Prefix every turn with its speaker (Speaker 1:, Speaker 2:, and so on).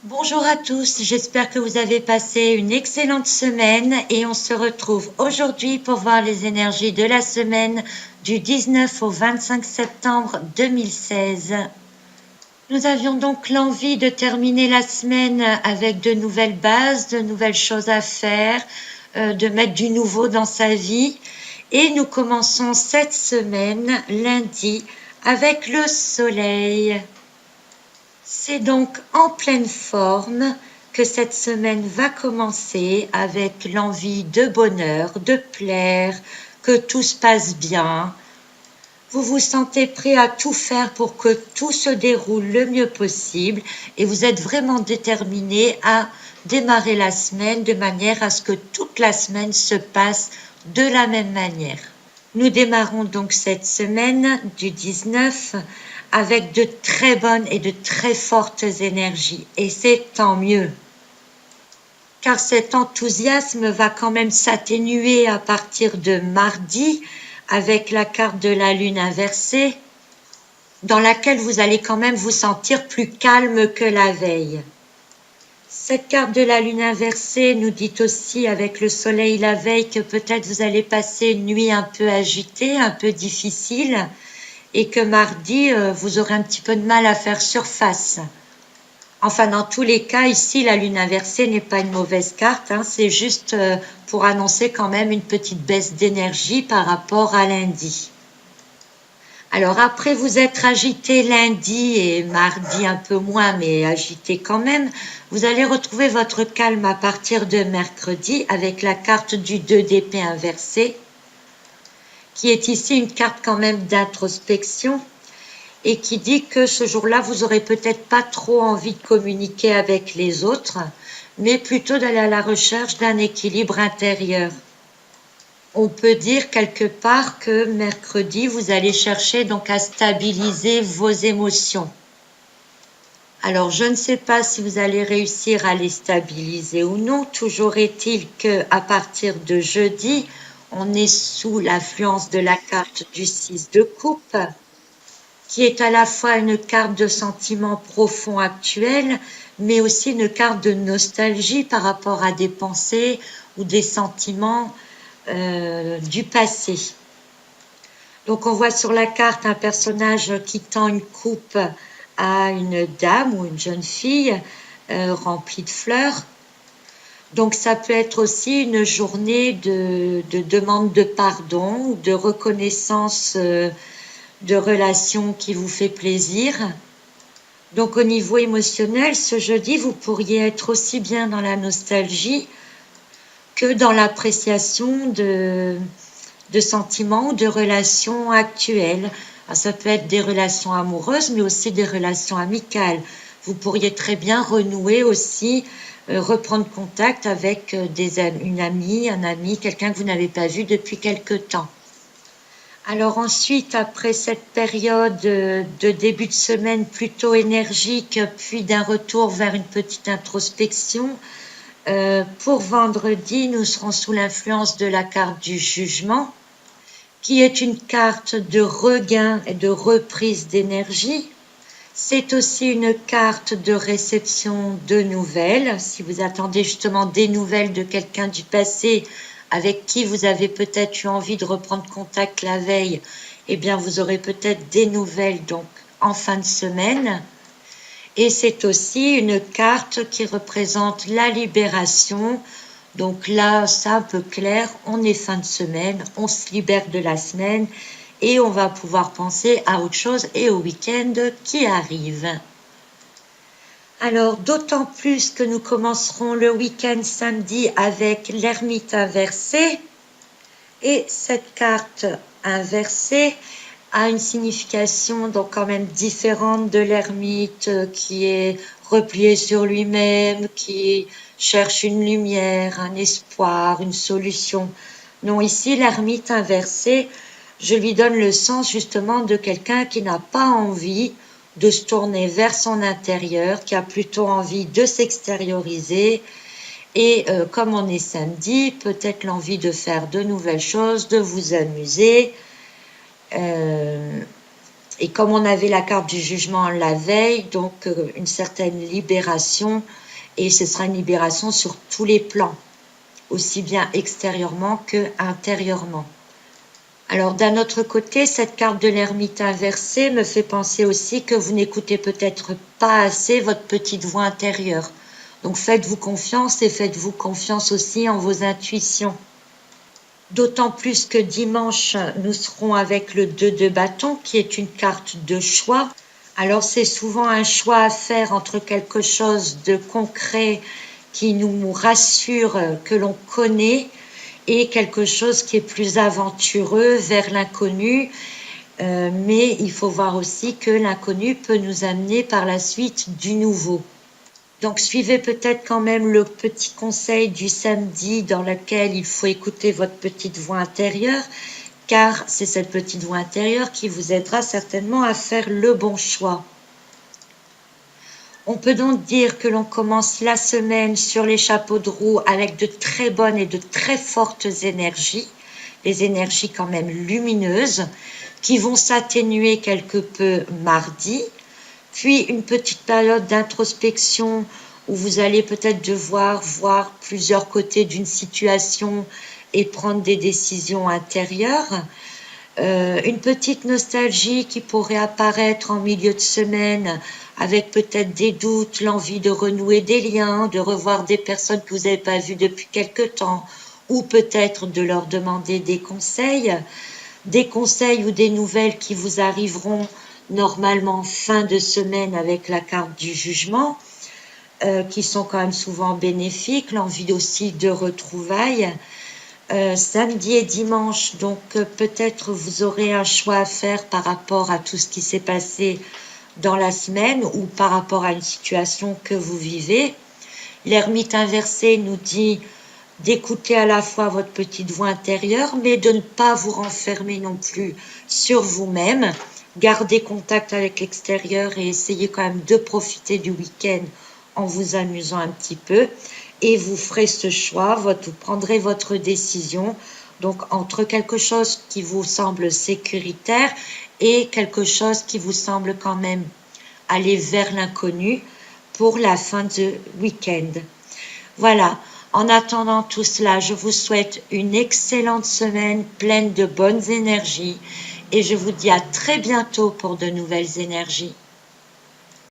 Speaker 1: Bonjour à tous, j'espère que vous avez passé une excellente semaine et on se retrouve aujourd'hui pour voir les énergies de la semaine du 19 au 25 septembre 2016. Nous avions donc l'envie de terminer la semaine avec de nouvelles bases, de nouvelles choses à faire, de mettre du nouveau dans sa vie. Et nous commençons cette semaine, lundi, avec le soleil. C'est donc en pleine forme que cette semaine va commencer avec l'envie de bonheur, de plaire, que tout se passe bien. Vous vous sentez prêt à tout faire pour que tout se déroule le mieux possible et vous êtes vraiment déterminé à démarrer la semaine de manière à ce que toute la semaine se passe de la même manière. Nous démarrons donc cette semaine du 19 avec de très bonnes et de très fortes énergies. Et c'est tant mieux. Car cet enthousiasme va quand même s'atténuer à partir de mardi avec la carte de la lune inversée, dans laquelle vous allez quand même vous sentir plus calme que la veille. Cette carte de la lune inversée nous dit aussi avec le soleil la veille que peut-être vous allez passer une nuit un peu agitée, un peu difficile, et que mardi, vous aurez un petit peu de mal à faire surface. Enfin, dans tous les cas, ici, la lune inversée n'est pas une mauvaise carte, hein, c'est juste pour annoncer quand même une petite baisse d'énergie par rapport à lundi. Alors après vous être agité lundi et mardi un peu moins, mais agité quand même, vous allez retrouver votre calme à partir de mercredi avec la carte du 2 d'épée inversée, qui est ici une carte quand même d'introspection et qui dit que ce jour-là, vous aurez peut-être pas trop envie de communiquer avec les autres, mais plutôt d'aller à la recherche d'un équilibre intérieur. On peut dire quelque part que mercredi, vous allez chercher donc à stabiliser vos émotions. Alors, je ne sais pas si vous allez réussir à les stabiliser ou non. Toujours est-il qu'à partir de jeudi, on est sous l'influence de la carte du 6 de coupe, qui est à la fois une carte de sentiment profond actuel, mais aussi une carte de nostalgie par rapport à des pensées ou des sentiments du passé. Donc on voit sur la carte un personnage qui tend une coupe à une dame ou une jeune fille remplie de fleurs. Donc ça peut être aussi une journée de demande de pardon ou de reconnaissance de relations qui vous fait plaisir. Donc au niveau émotionnel, ce jeudi, vous pourriez être aussi bien dans la nostalgie que dans l'appréciation de sentiments ou de relations actuelles. Alors, ça peut être des relations amoureuses, mais aussi des relations amicales. Vous pourriez très bien renouer aussi, reprendre contact avec une amie, un ami, quelqu'un que vous n'avez pas vu depuis quelque temps. Alors ensuite, après cette période de début de semaine plutôt énergique, puis d'un retour vers une petite introspection, pour vendredi, nous serons sous l'influence de la carte du jugement, qui est une carte de regain et de reprise d'énergie. C'est aussi une carte de réception de nouvelles. Si vous attendez justement des nouvelles de quelqu'un du passé avec qui vous avez peut-être eu envie de reprendre contact la veille, eh bien vous aurez peut-être des nouvelles donc en fin de semaine. Et c'est aussi une carte qui représente la libération. Donc là, c'est un peu clair, on est fin de semaine, on se libère de la semaine et on va pouvoir penser à autre chose et au week-end qui arrive. Alors, d'autant plus que nous commencerons le week-end samedi avec l'ermite inversé. Et cette carte inversée a une signification donc quand même différente de l'ermite qui est replié sur lui-même, qui cherche une lumière, un espoir, une solution. Non, ici, l'ermite inversé, je lui donne le sens justement de quelqu'un qui n'a pas envie de se tourner vers son intérieur, qui a plutôt envie de s'extérioriser. Et comme on est samedi, peut-être l'envie de faire de nouvelles choses, de vous amuser. Et comme on avait la carte du jugement la veille, donc une certaine libération, et ce sera une libération sur tous les plans, aussi bien extérieurement que intérieurement. Alors d'un autre côté, cette carte de l'ermite inversée me fait penser aussi que vous n'écoutez peut-être pas assez votre petite voix intérieure. Donc faites-vous confiance et faites-vous confiance aussi en vos intuitions. D'autant plus que dimanche, nous serons avec le 2 de bâton, qui est une carte de choix. Alors c'est souvent un choix à faire entre quelque chose de concret qui nous rassure que l'on connaît et quelque chose qui est plus aventureux vers l'inconnu. Mais il faut voir aussi que l'inconnu peut nous amener par la suite du nouveau. Donc suivez peut-être quand même le petit conseil du samedi dans lequel il faut écouter votre petite voix intérieure, car c'est cette petite voix intérieure qui vous aidera certainement à faire le bon choix. On peut donc dire que l'on commence la semaine sur les chapeaux de roue avec de très bonnes et de très fortes énergies, des énergies quand même lumineuses, qui vont s'atténuer quelque peu mardi, puis une petite période d'introspection où vous allez peut-être devoir voir plusieurs côtés d'une situation et prendre des décisions intérieures. Une petite nostalgie qui pourrait apparaître en milieu de semaine avec peut-être des doutes, l'envie de renouer des liens, de revoir des personnes que vous n'avez pas vues depuis quelque temps, ou peut-être de leur demander des conseils ou des nouvelles qui vous arriveront normalement fin de semaine avec la carte du jugement, qui sont quand même souvent bénéfiques, l'envie aussi de retrouvailles. Samedi et dimanche, donc peut-être vous aurez un choix à faire par rapport à tout ce qui s'est passé dans la semaine ou par rapport à une situation que vous vivez. L'ermite inversé nous dit d'écouter à la fois votre petite voix intérieure, mais de ne pas vous renfermer non plus sur vous-même. Gardez contact avec l'extérieur et essayez quand même de profiter du week-end en vous amusant un petit peu. Et vous ferez ce choix, vous prendrez votre décision, donc entre quelque chose qui vous semble sécuritaire et quelque chose qui vous semble quand même aller vers l'inconnu pour la fin de week-end. Voilà, en attendant tout cela, je vous souhaite une excellente semaine pleine de bonnes énergies et je vous dis à très bientôt pour de nouvelles énergies.